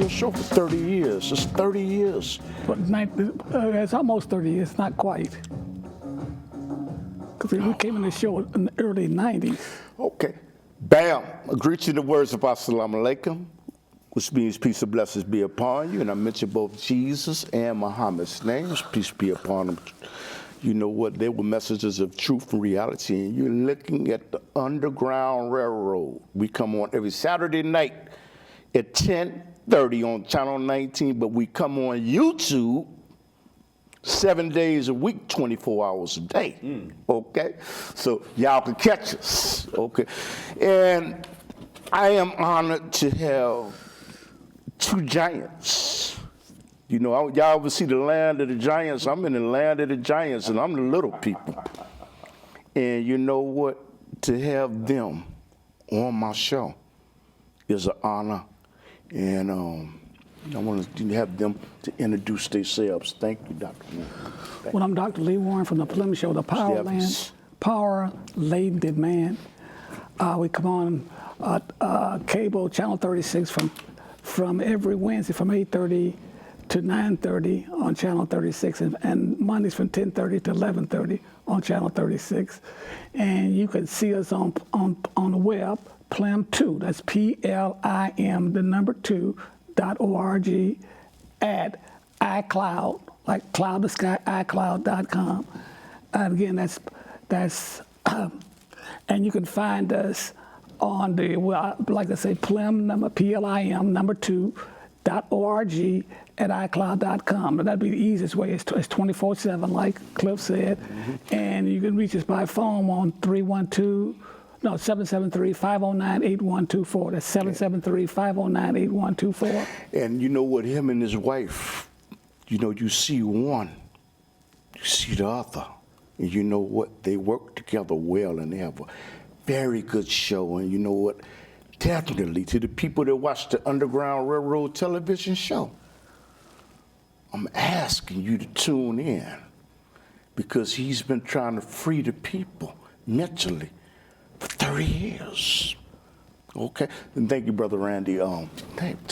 radio show for 30 years. It's 30 years. But it's almost 30 years, not quite. Because we came in the show in the early 90s. Okay. Bam. Agree to the words of Assalamu alaikum, which means peace and blessings be upon you. And I mentioned both Jesus and Muhammad's names. Peace be upon them. You know what? They were messages of truth and reality. And you're looking at the Underground Railroad. We come on every Saturday night at 10:30 on Channel 19, but we come on YouTube 7 days a week, 24 hours a day. Okay? So y'all can catch us. Okay? And I am honored to have two giants. You know, y'all ever see the land of the giants? I'm in the land of the giants, and I'm the little people. And you know what? To have them on my show is an honor. And I want to have them to introduce themselves. Thank you, Dr. Warren. Well, I'm Dr. Lee Warren from the Plum Show, the Power-Laden Man. We come on cable, Channel 36, from every Wednesday from 8:30 to 9:30 on Channel 36, and Mondays from 10:30 to 11:30 on Channel 36. And you can see us on the web, Plim2, that's PLIM, the number 2.org, at iCloud, like cloud the sky, iCloud.com. And again, that's and you can find us on the, well, like I say, PLIM, number 2.org at iCloud.com. But that'd be the easiest way. It's 24/7, like Cliff said. And you can reach us by phone on 773-509-8124. That's 773-509-8124. And you know what? Him and his wife, you know, you see one, you see the other. And you know what? They work together well, and they have a very good show. And you know what? Definitely, to the people that watch the Underground Railroad television show, I'm asking you to tune in, because he's been trying to free the people mentally for 30 years. Okay? And thank you, Brother Randy. Tell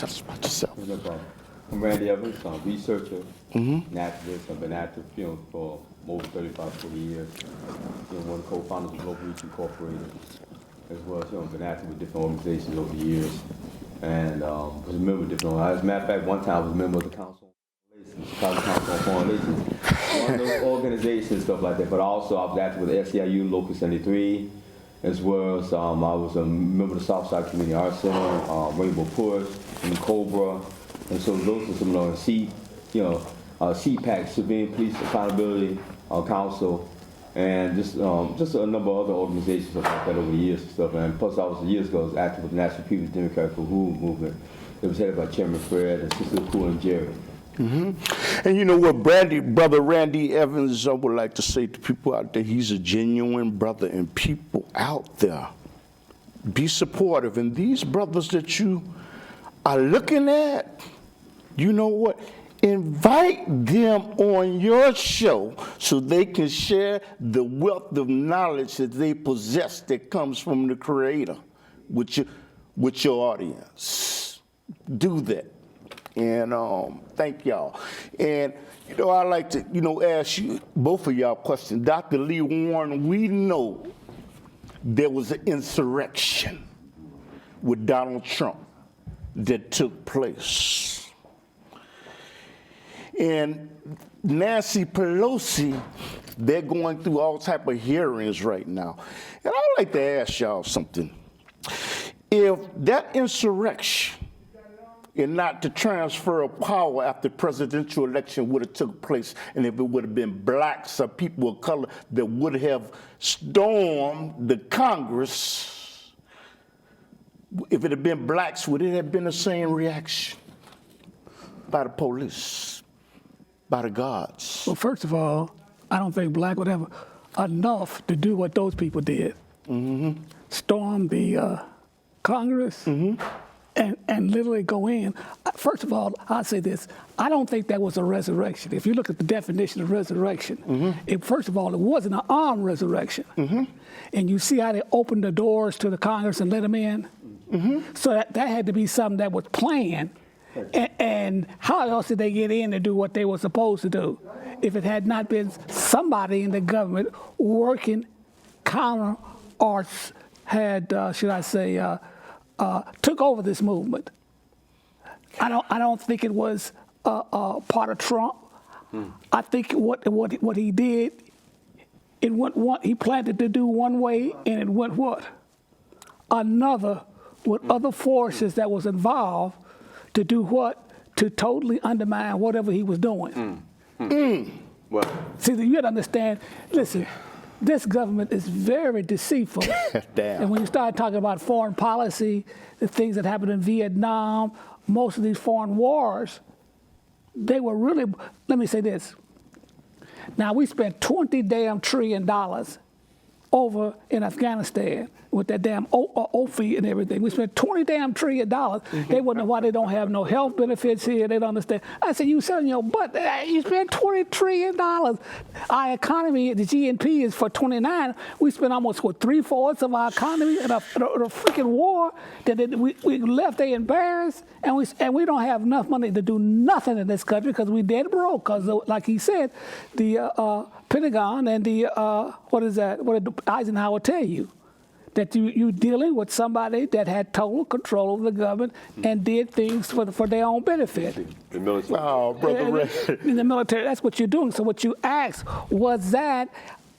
us about yourself. No problem. I'm Randy Evans. I'm a researcher, naturalist. I've been active for over 35, 40 years. One of the co-founders of Global Reach Incorporated, as well as been active with different organizations over the years, and was a member of different. As a matter of fact, one time I was a member of the Council on Relations, Chicago Council on Foreign Relations, one of those organizations, stuff like that. But also I was active with SEIU Local 73, as well as I was a member of the Southside Community Arts Center, Rainbow Push, and Cobra, and so those are some of the CPAC, Civilian Police Accountability Council. And just a number of other organizations like that over the years and stuff. And plus, years ago, I was active with the National People's Democratic Movement. It was headed by Chairman Fred and Sister Cool and Jerry. And you know what, Brother Randy Evans, I would like to say to people out there, he's a genuine brother, and people out there, be supportive. And these brothers that you are looking at, you know what? Invite them on your show so they can share the wealth of knowledge that they possess that comes from the Creator with your audience. Do that. And thank y'all. And, you know, I'd like to, ask you, both of y'all, a question. Dr. Lee Warren, we know there was an insurrection with Donald Trump that took place. And Nancy Pelosi, they're going through all type of hearings right now. And I'd like to ask y'all something. If that insurrection and not the transfer of power after the presidential election would have took place, and if it would have been blacks or people of color that would have stormed the Congress, if it had been blacks, would it have been the same reaction by the police? By the gods? Well, first of all, I don't think black would have enough to do what those people did. Storm the Congress and literally go in. First of all, I'll say this. I don't think that was a resurrection. If you look at the definition of resurrection, first of all, it wasn't an armed resurrection. And you see how they opened the doors to the Congress and let them in? So that had to be something that was planned And how else did they get in to do what they were supposed to do if it had not been somebody in the government working counter or had, should I say, took over this movement? I don't think it was part of Trump. I think what he did, it went he planned it to do one way, and it went what? Another, with other forces that was involved to do what? To totally undermine whatever he was doing. Well, See, you got to understand, listen, this government is very deceitful. Damn. And when you start talking about foreign policy, the things that happened in Vietnam, most of these foreign wars, they were really, let me say this. Now, we spent $20 trillion over in Afghanistan with that damn OFI and everything. We spent $20 trillion. They wouldn't know why they don't have no health benefits here. They don't understand. I said, you selling your butt. You spent $20 trillion. Our economy, the GNP is for 29. We spent almost, what, 3/4 of our economy in a freaking war that we left. They embarrassed. And we don't have enough money to do nothing in this country because we dead broke. Because, like he said, the Pentagon and the, what did Eisenhower tell you? That you dealing with somebody that had total control of the government and did things for their own benefit. the military. Oh, Brother Ray. In the military, that's what you're doing. So what you asked, was that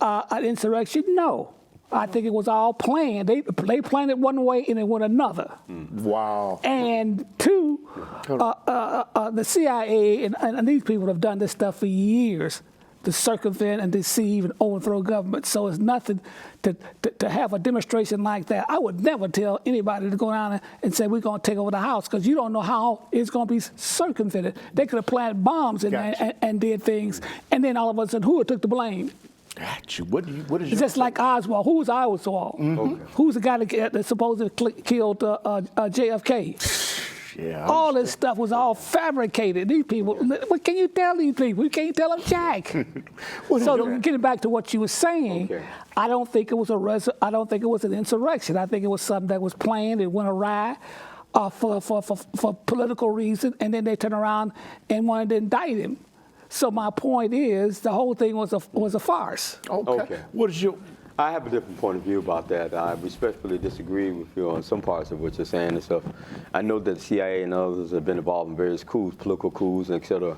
an insurrection? No. I think it was all planned. They planned it one way and it went another. Wow. And two, the CIA and these people have done this stuff for years to circumvent and deceive and overthrow government. So it's nothing to have a demonstration like that. I would never tell anybody to go down and say, we're going to take over the house, because you don't know how it's going to be circumvented. They could have planted bombs in there and did things, and then all of a sudden, who took the blame? Got you. What is It's just like Oswald. Who was Oswald? Okay. Who's the guy that supposedly killed JFK? Yeah. All this stuff was all fabricated. These people, what can you tell these people? You can't tell them jack. So getting back to what you were saying, Okay. I don't think it was an insurrection. I think it was something that was planned. It went awry for political reasons, and then they turned around and wanted to indict him. So my point is, the whole thing was a farce. Okay. What is your? I have a different point of view about that. I respectfully disagree with you on some parts of what you're saying and stuff. I know that the CIA and others have been involved in various coups, political coups, et cetera,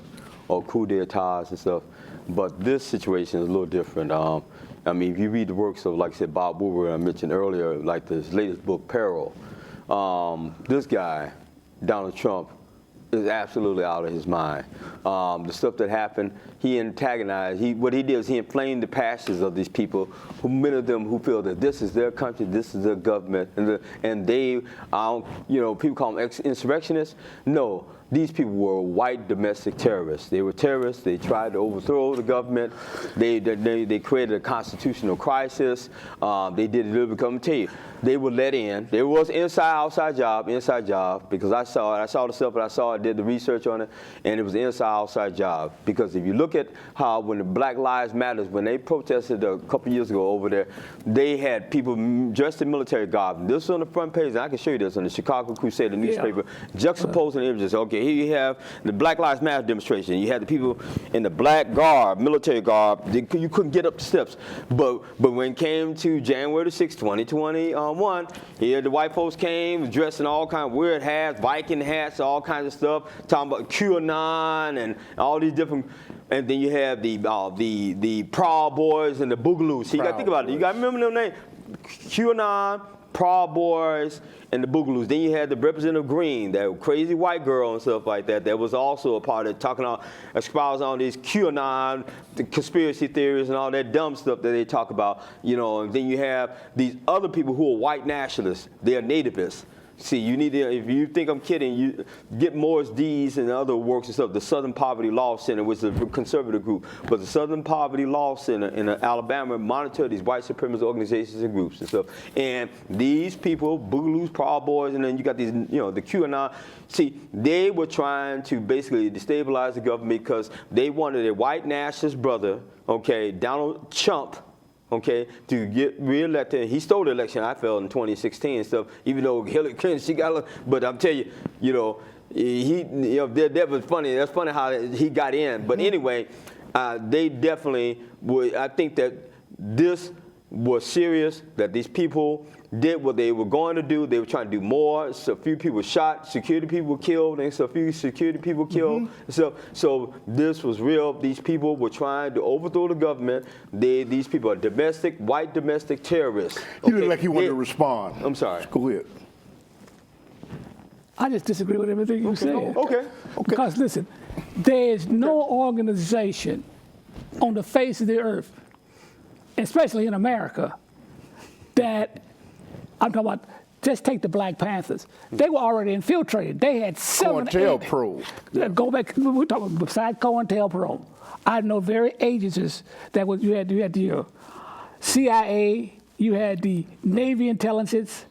or coup d'etats and stuff. But this situation is a little different. I mean, if you read the works of, like I said, Bob Woodward, I mentioned earlier, like his latest book, Peril, this guy, Donald Trump, is absolutely out of his mind. The stuff that happened, he antagonized. What he did is he inflamed the passions of these people, many of them who feel that this is their country, this is their government, and they, people call them insurrectionists. No. These people were white domestic terrorists. They were terrorists. They tried to overthrow the government. They created a constitutional crisis. They did a little bit. I'm tell you, they were let in. There was inside job, because I saw it. I saw the stuff, but I saw it. Did the research on it, and it was an outside job. Because if you look at how when the Black Lives Matter, when they protested a couple years ago over there, they had people dressed in military garb. This is on the front page, and I can show you this on the Chicago Crusader newspaper, juxtaposing images. Okay, here you have the Black Lives Matter demonstration. You had the people in the black garb, military garb. You couldn't get up the steps. But when it came to January the 6th, 2021, here the white folks came dressed in all kinds of weird hats, Viking hats, all kinds of stuff, talking about QAnon and all these different. And then you have the Proud Boys and the Boogaloos. So you got to think about it. You got to remember their names: QAnon, Proud Boys, and the Boogaloos. Then you had the Representative Green, that crazy white girl and stuff like that. That was also a part of talking on, espousing on these QAnon, the conspiracy theories and all that dumb stuff that they talk about. And then you have these other people who are white nationalists. They are nativists. See, you need to, if you think I'm kidding, you get Morris Dees and other works and stuff, the Southern Poverty Law Center, which is a conservative group, but the Southern Poverty Law Center in Alabama monitor these white supremacist organizations and groups and stuff. And these people, Boogaloos, Proud Boys, and then you got these, the QAnon, see, they were trying to basically destabilize the government because they wanted a white nationalist brother, okay, Donald Trump, okay, to get reelected. He stole the election, I felt, in 2016 and stuff, even though Hillary Clinton, she got, but I'm telling you, that was funny. That's funny how he got in. But anyway, they definitely would. I think that this was serious, that these people did what they were going to do. They were trying to do more. So a few people shot, security people were killed, and so a few security people killed. So this was real. These people were trying to overthrow the government. These people are white domestic terrorists. You look like you wanted to respond. I'm sorry. Go ahead. I just disagree with everything you said. Okay. Because listen, there is no organization on the face of the earth, especially in America, that I'm talking about. Just take the Black Panthers. They were already infiltrated. They had 7, 8. COINTELPRO. Go back. We're talking besides COINTELPRO. I know very agencies that was you had the CIA, you had the Navy intelligence,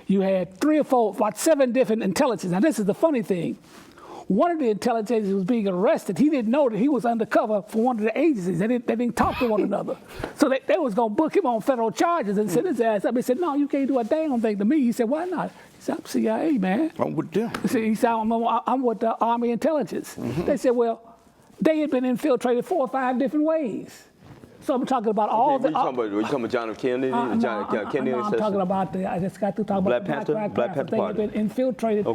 you had 3 or 4, about 7 different intelligence. Now this is the funny thing. One of the intelligence agents was being arrested. He didn't know that he was undercover for one of the agencies. They didn't talk to one another. So they was going to book him on federal charges and send his ass up. He said, no, you can't do a damn thing to me. He said, why not? He said, I'm CIA, man. I'm with them. He said, I'm with the Army intelligence. They said, well, they had been infiltrated 4 or 5 different ways. So I'm talking about all the... Were you talking about John F. Kennedy? I'm talking about I just got to talk about Black Panther. They have been infiltrated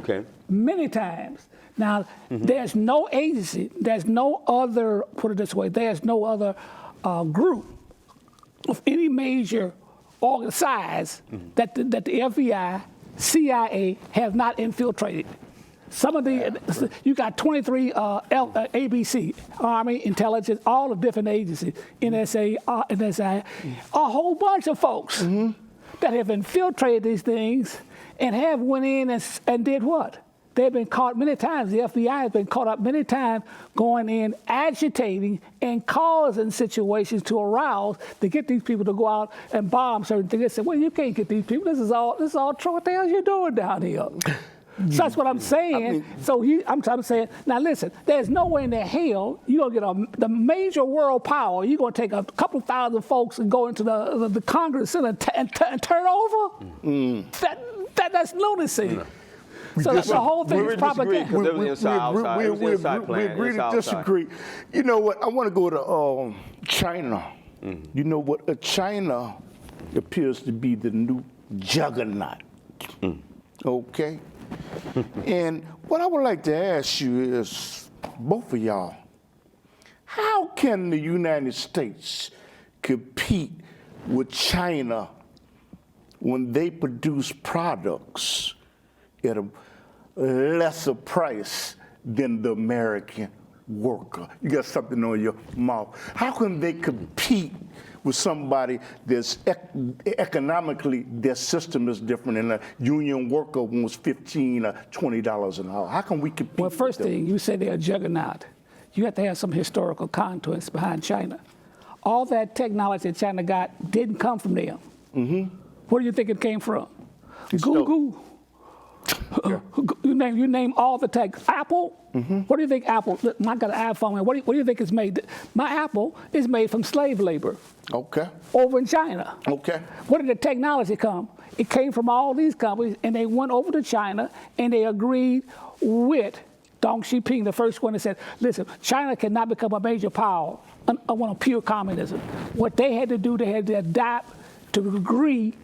many times. Now, there's no agency, there's no other, put it this way, there's no other group of any major size that the FBI, CIA have not infiltrated. Some of the, you got 23 ABC, Army, Intelligence, all the different agencies, NSA, NSI, a whole bunch of folks that have infiltrated these things and have went in and did what? They've been caught many times. The FBI has been caught up many times going in, agitating and causing situations to arouse to get these people to go out and bomb certain things. They said, well, you can't get these people. This is all true. What the hell are you doing down here? So that's what I'm saying. I'm saying, now listen, there's no way in the hell you're going to get the major world power, you're going to take a couple thousand folks and go into the Congress and turn over? That's lunacy. So that's the whole thing is propaganda. We agree to disagree. You know what? I want to go to China. You know what? China appears to be the new juggernaut. Okay? And what I would like to ask you is, both of y'all, how can the United States compete with China when they produce products at a lesser price than the American worker? You got something on your mouth. How can they compete with somebody that's economically, their system is different, and a union worker wants $15 or $20 an hour? How can we compete? Well, first thing, you say they're a juggernaut. You have to have some historical context behind China. All that technology that China got didn't come from them. Where do you think it came from? Google. You name all the tech. Apple. What do you think Apple? I got an iPhone. What do you think it's made? My Apple is made from slave labor. Okay. Over in China. Okay. Where did the technology come? It came from all these companies, and they went over to China, and they agreed with Deng Xiaoping, the first one that said, listen, China cannot become a major power on pure communism. What they had to do, they had to adapt to agree.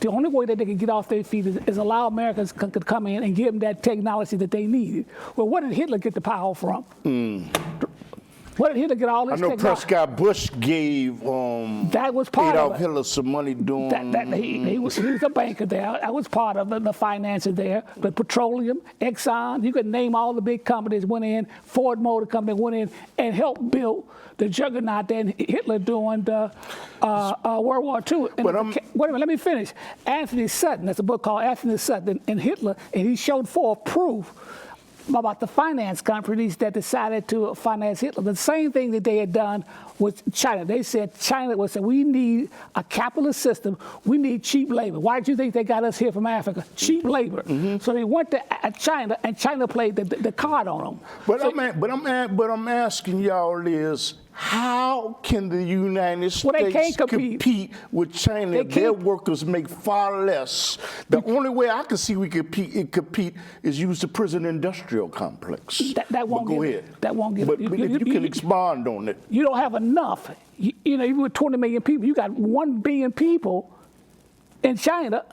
The only way that they could get off their feet is allow Americans could come in and give them that technology that they needed. Well, where did Hitler get the power from? Where did Hitler get all this technology? I know Prescott Bush gave that was part Adolf of Hitler some money doing... he was a banker there. That was part of the finances there. But petroleum, Exxon, you could name all the big companies went in. Ford Motor Company went in and helped build the juggernaut that Hitler during the World War II. And wait a minute, let me finish. Anthony Sutton, that's a book called Anthony Sutton and Hitler, and he showed forth proof about the finance companies that decided to finance Hitler. The same thing that they had done with China. They said China was saying, we need a capitalist system. We need cheap labor. Why do you think they got us here from Africa? Cheap labor. So they went to China, and China played the card on them. But I'm asking y'all is, How can the United Well, they States can't compete. with China They if their can't. workers make far less? The only way I can see we compete is use the prison industrial complex. That won't But go give ahead. That won't give But if you can expand on it. You don't have enough. You know, you with 20 million people, you got 1 billion people in China,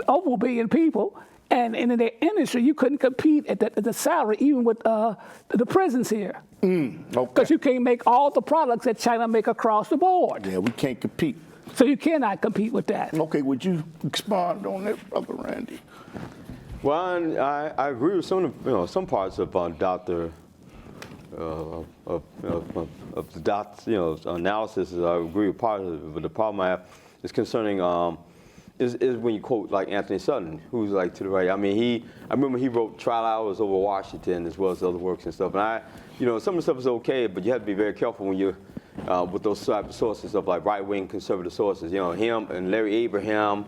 over 1 billion people, and in their industry, you couldn't compete at the salary, even with the prisons here. Okay. Because you can't make all the products that China make across the board. Yeah, we can't compete. So you cannot compete with that. Okay, would you expand on that, Brother Randy? Well, I agree with some parts of Dr. Of the doc's analysis. I agree with part of it, but the problem I have is concerning is when you quote like Anthony Sutton, who's like to the right. I mean, I remember he wrote Trial Hours Over Washington as well as other works and stuff. And some of the stuff is okay, but you have to be very careful when you're with those type of sources of like right-wing conservative sources. Him and Larry Abraham.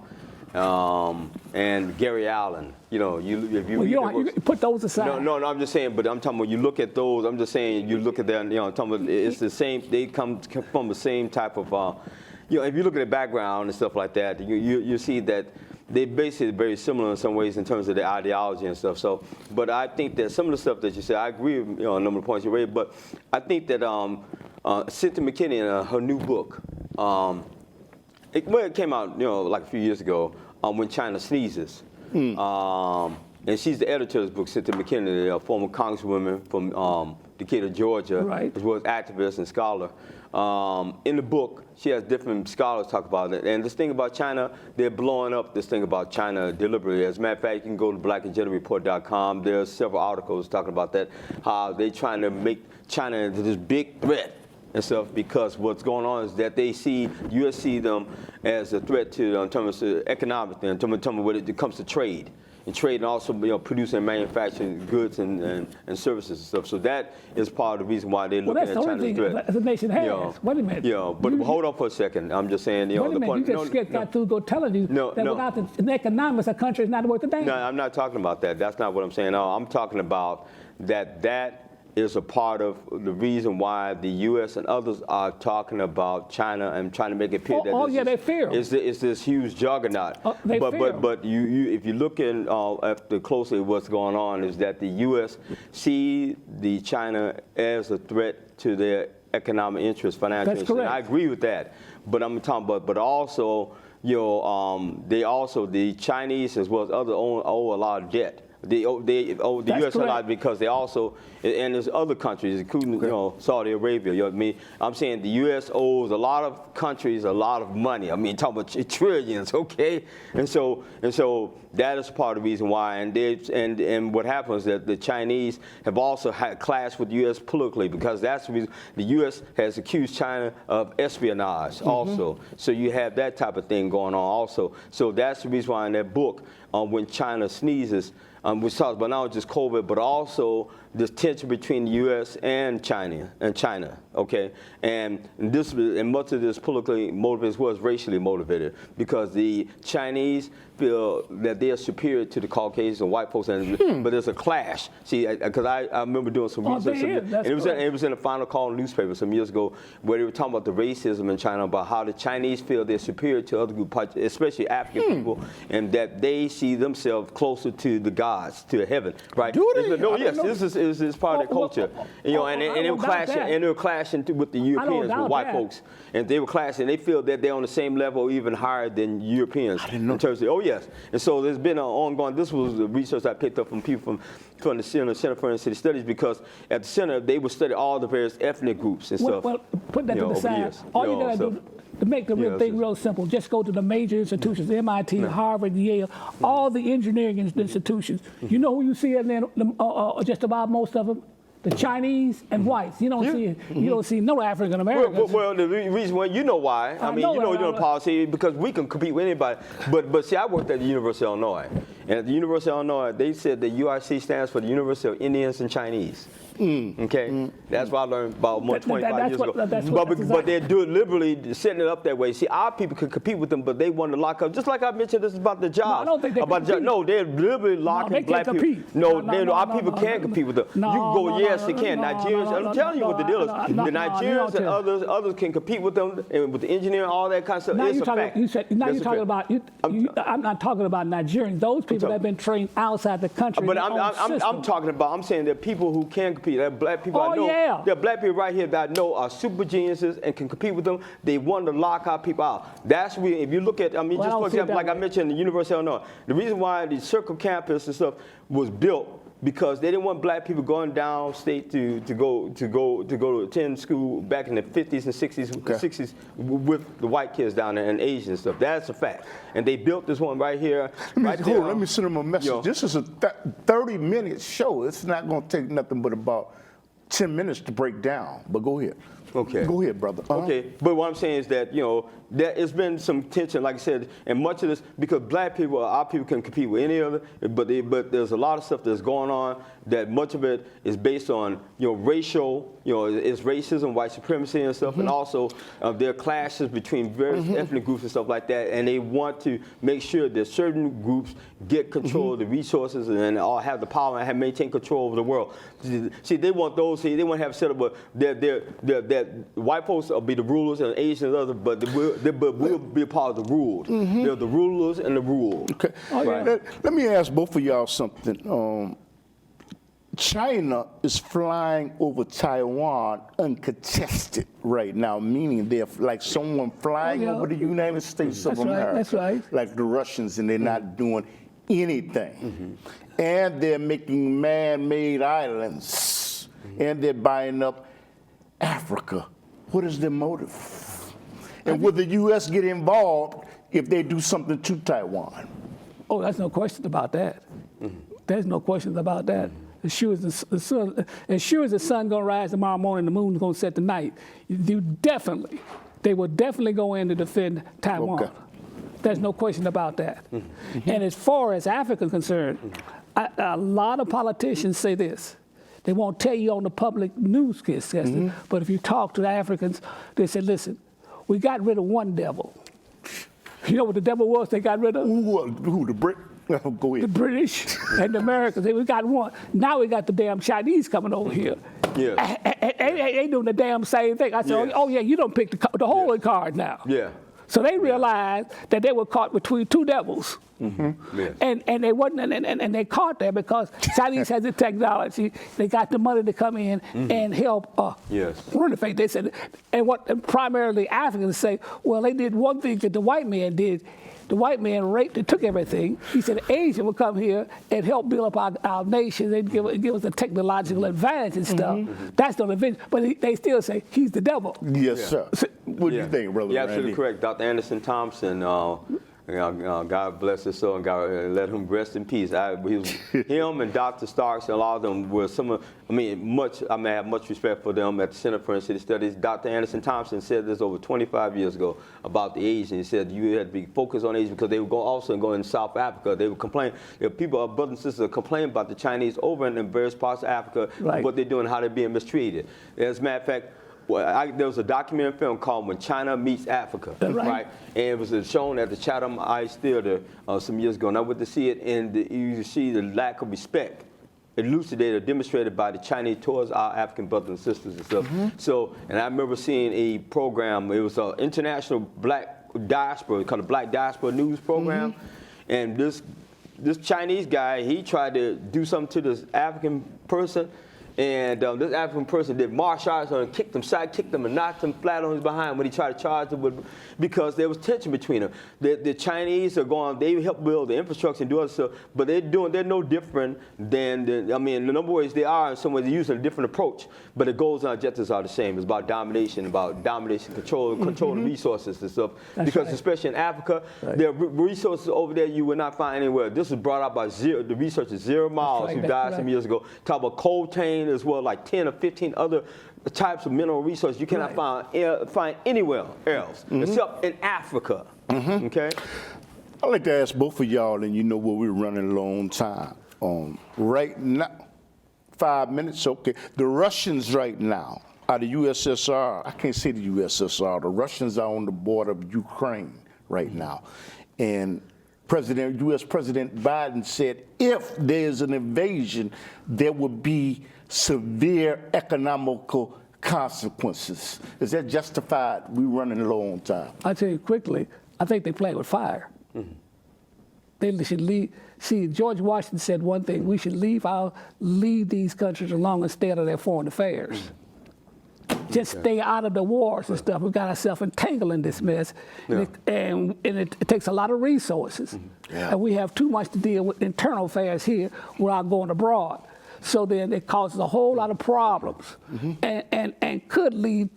And Gary Allen, if you put those aside. No, I'm just saying, but I'm talking about you look at those. I'm just saying you look at them. I'm talking about it's the same. They come from the same type of. If you look at the background and stuff like that, you see that they basically very similar in some ways in terms of their ideology and stuff. So, but I think that some of the stuff that you said, I agree with a number of points you raised. But I think that Cynthia McKinney in her new book. It came out, like a few years ago, When China Sneezes. And she's the editor of this book, Cynthia McKinney, a former congresswoman from Decatur, Georgia, right, as well as activist and scholar. In the book, she has different scholars talk about it. And this thing about China, they're blowing up this thing about China deliberately. As a matter of fact, you can go to blackandgenderreport.com. There's several articles talking about that, how they're trying to make China into this big threat and stuff, because what's going on is that they see, U.S. see them as a threat to, in terms of economic thing, in terms of when it comes to trade. And trade and also producing and manufacturing goods and services and stuff. So that is part of the reason why they're looking at China as a threat. The nation has. Wait a minute. But hold on for a second. I'm just saying, wait a minute. You just got to go telling you that without the economics, a country is not worth a damn. No, I'm not talking about that. That's not what I'm saying. No, I'm talking about that is a part of the reason why the U.S. and others are talking about China and trying to make it appear that they fear. It's this huge juggernaut. But if you look at closely what's going on is that the U.S. see the China as a threat to their economic interests, financial interests. Correct. I agree with that. But I'm talking about, but also, the Chinese as well as others owe a lot of debt. The U.S. a lot because they also, and there's other countries, including Saudi Arabia. I'm saying the U.S. owes a lot of countries a lot of money. Talking about trillions, okay? And so that is part of the reason why. And what happens is that the Chinese have also had clashed with the U.S. politically, because that's the reason the U.S. has accused China of espionage also. So you have that type of thing going on also. So that's the reason why in that book, When China Sneezes, which talks about not only just COVID, but also this tension between the U.S. and China, okay? And much of this politically motivated as well as racially motivated, because the Chinese feel that they are superior to the Caucasians and white folks, but there's a clash. See, because I remember doing some research, and it was in the Final Call newspaper some years ago, where they were talking about the racism in China, about how the Chinese feel they're superior to other groups, especially African people, and that they see themselves closer to the gods, to heaven, right? Do they? No, yes, this is part of their culture, and they were clashing with the Europeans, with white folks, and they were clashing. They feel that they're on the same level, even higher than Europeans in terms of. Yes, and so there's been an ongoing. This was the research I picked up from people from the Center for Inner City Studies, because at the center they would study all the various ethnic groups and stuff. Well, put that to the side. All you gotta do to make the real thing real simple, just go to the major institutions: MIT, Harvard, Yale, all the engineering institutions. You know who you see in there? Just about most of them. The Chinese and whites. You don't see you don't see no African Americans. Well, the reason why, you know why. I mean, you know the policy, because we can compete with anybody. But see, I worked at the University of Illinois, And at the University of Illinois, they said the UIC stands for the University of Indians and Chinese. Okay, that's what I learned about 25 years ago. But they're deliberately setting it up that way. See, our people can compete with them, but they want to lock up. Just like I mentioned, this is about the jobs. No, I don't think they about compete. no, they're deliberately locking black people. Our people can't compete with them. You can go, yes, they can. Nigerians, I'm telling you what the deal is. The Nigerians and others can compete with them, and with the engineering, all that kind of stuff. It's a fact. I'm not talking about Nigerians. Those people have been trained outside the country. But I'm saying that people who can compete. There are black people I know. Yeah. There are black people right here that I know are super geniuses and can compete with them. They want to lock our people out. That's where, if you look at, just for example, like I mentioned, the University of Illinois, the reason why the Circle Campus and stuff was built because they didn't want black people going downstate to go to attend school back in the 50s and 60s with the white kids down there and Asian and stuff. That's a fact. And they built this one right here. Let me send them a message. This is a 30-minute show. It's not going to take nothing but about 10 minutes to break down. But go ahead. Okay. Go ahead, brother. Okay, but what I'm saying is that, there's been some tension, like I said, and much of this, because black people, our people can compete with any other, but there's a lot of stuff that's going on that much of it is based on, racial, it's racism, white supremacy and stuff, and also there are clashes between various ethnic groups and stuff like that, and they want to make sure that certain groups get control of the resources and all have the power and maintain control over the world. See, they want those, they want to have set up, but that white folks will be the rulers and Asians and others, but we'll be a part of the ruled. They're the rulers and the ruled. Okay. Right. Let me ask both of y'all something. China is flying over Taiwan uncontested right now, meaning they're like someone flying over the United States of America. That's right. Like the Russians, and they're not doing anything. And they're making man-made islands, and they're buying up Africa. What is their motive? And will the U.S. get involved if they do something to Taiwan? Oh, there's no question about that. There's no question about that. As sure as the sun gonna rise tomorrow morning, the moon's gonna set tonight. They will definitely go in to defend Taiwan. Okay. There's no question about that. And as far as Africa is concerned, a lot of politicians say this. They won't tell you on the public newscast, but if you talk to the Africans, they say, listen, we got rid of one devil. You know what the devil was they got rid of? Who, the Brit? Go ahead. The British and the Americans. We got one. Now we got the damn Chinese coming over here. Yeah. They doing the damn same thing. I said, oh yeah, you don't pick the holy card now. Yeah. So they realized that they were caught between two devils. Yeah. And they wasn't, and they caught there because Chinese has the technology. They got the money to come in and help run the faith. They said, and what primarily Africans say, well, they did one thing that the white man did. The white man raped and took everything. He said the Asian would come here and help build up our nation. They'd give us a technological advantage and stuff. That's not a vision. But they still say he's the devil. Yes, sir. What do you think, Brother You're Randy? absolutely correct. Dr. Anderson Thompson, God bless his soul and God let him rest in peace. Him and Dr. Starks and a lot of them were I have much respect for them at the Center for Inner City Studies. Dr. Anderson Thompson said this over 25 years ago about the Asians. He said you had to be focused on Asians because they were also going to South Africa. They would complain. People, our brothers and sisters, complain about the Chinese over in various parts of Africa, what they're doing, how they're being mistreated. As a matter of fact, there was a documentary film called When China Meets Africa, right? And it was shown at the Chatham Ice Theater some years ago, and I went to see it, and you see the lack of respect elucidated, demonstrated by the Chinese towards our African brothers and sisters and stuff. So, and I remember seeing a program, it was an international black diaspora, called the Black Diaspora News Program, and this Chinese guy, he tried to do something to this African person, and this African person did martial arts on him, kicked him and knocked him flat on his behind when he tried to charge him because there was tension between them. The Chinese are going, they help build the infrastructure and do other stuff, but they're no different than, in a number of ways they are, in some ways they're using a different approach, but the goals and objectives are the same. It's about domination, control of resources and stuff. Because especially in Africa, there are resources over there you will not find anywhere. This was brought out by the researcher Zero Miles, who died some years ago. Talk about coltan as well, like 10 or 15 other types of mineral resources you cannot find anywhere else except in Africa. Okay. I'd like to ask both of y'all, and you know what, we're running a long time. Right now, 5 minutes, okay. The Russians right now are the USSR. I can't say the USSR. The Russians are on the border of Ukraine right now. And US President Biden said if there's an invasion, there will be severe economical consequences. Is that justified? We're running low on time. I'll tell you quickly, I think they play with fire. They should leave. See, George Washington said one thing: we should leave these countries alone and stay out of their foreign affairs. Just stay out of the wars and stuff. We've got ourselves entangled in this mess, and it takes a lot of resources. And we have too much to deal with internal affairs here without going abroad. So then it causes a whole lot of problems, and could lead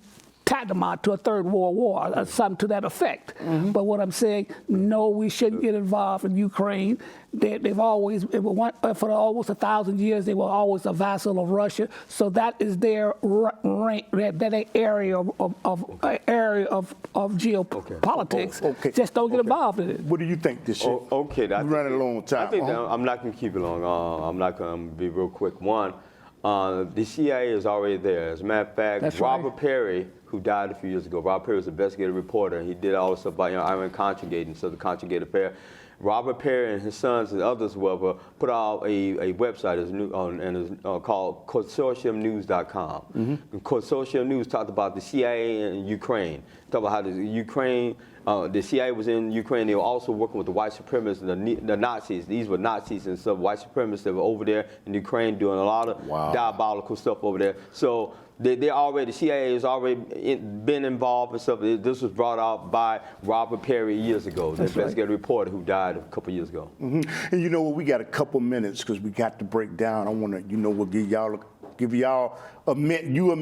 tantamount to a third world war or something to that effect. But what I'm saying, no, we shouldn't get involved in Ukraine. They've always, for almost 1,000 years, they were always a vassal of Russia. So that is their area of geopolitics. Okay. Just don't get involved in it. What do you think this year? Okay, we're running a long time. I think that I'm not going to keep it long. I'm not going to be real quick. One, the CIA is already there. As a matter of fact, That's Robert right. Perry, who died a few years ago, Robert Perry was an investigative reporter. He did all this stuff about Iran Conjugate and so the Conjugate affair. Robert Perry and his sons and others, whoever, put out a website called consortiumnews.com. Consortium News talked about the CIA and Ukraine. Talked about how the CIA was in Ukraine. They were also working with the white supremacists, the Nazis. These were Nazis and some white supremacists that were over there in Ukraine doing a lot of diabolical stuff over there. So the CIA has already been involved and stuff. This was brought out by Robert Perry years ago, the investigative reporter who died a couple years ago. And you know what, we got a couple minutes because we got to break down. I want to, we'll give y'all a minute, you a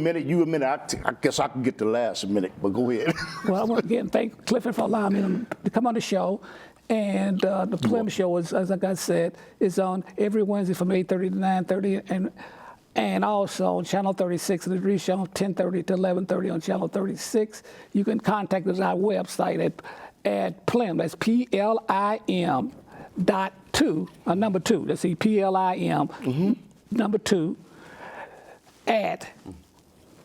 minute. I guess I can get the last minute, but go ahead. Well, I want to again thank Clifton for allowing me to come on the show. And the Plim show, is, as I said, is on every Wednesday from 8:30 to 9:30, and also on Channel 36, and it's reshown 10:30 to 11:30 on Channel 36. You can contact us at our website at Plim, that's PLIM .2, number 2, let's see, PLIM number 2, at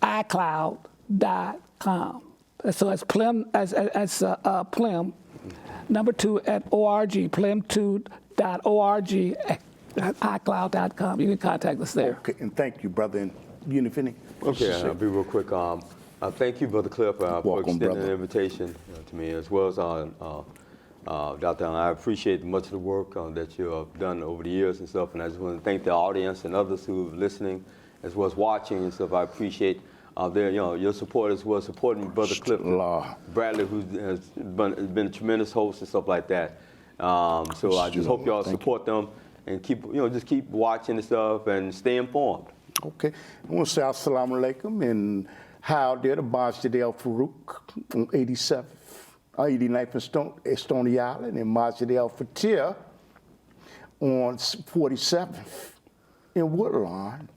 iCloud.com. So that's Plim, Plim, number 2 at org, plim2.org at iCloud.com. You can contact us there. Okay, and thank you, brother. And you, Finney? Okay, I'll be real quick. Thank you, Brother Cliff, for extending brother. the invitation to me, as well as Dr. Allen. I appreciate much of the work that you have done over the years and stuff, and I just want to thank the audience and others who are listening, as well as watching and stuff. I appreciate your support as well as supporting Brother Clifton Bradley, who has been a tremendous host and stuff like that. So I just hope y'all support them and keep watching and stuff and stay informed. Okay. I want to say assalamu alaikum and how did the Masjid Al Farouk on 87th, 89th and Stony Island, and Masjid Al Fatir on 47th in Woodlawn,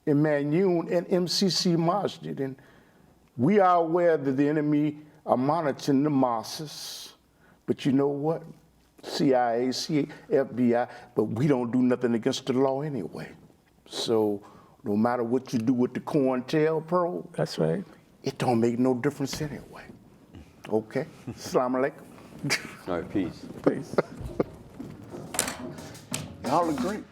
in Manyun and MCC Masjid. And we are aware that the enemy are monitoring the mosques, but you know what? CIA, FBI, but we don't do nothing against the law anyway. So no matter what you do with the COINTELPRO, That's right. it don't make no difference anyway. Okay? Assalamu alaikum. All right, peace. Peace. Y'all agree?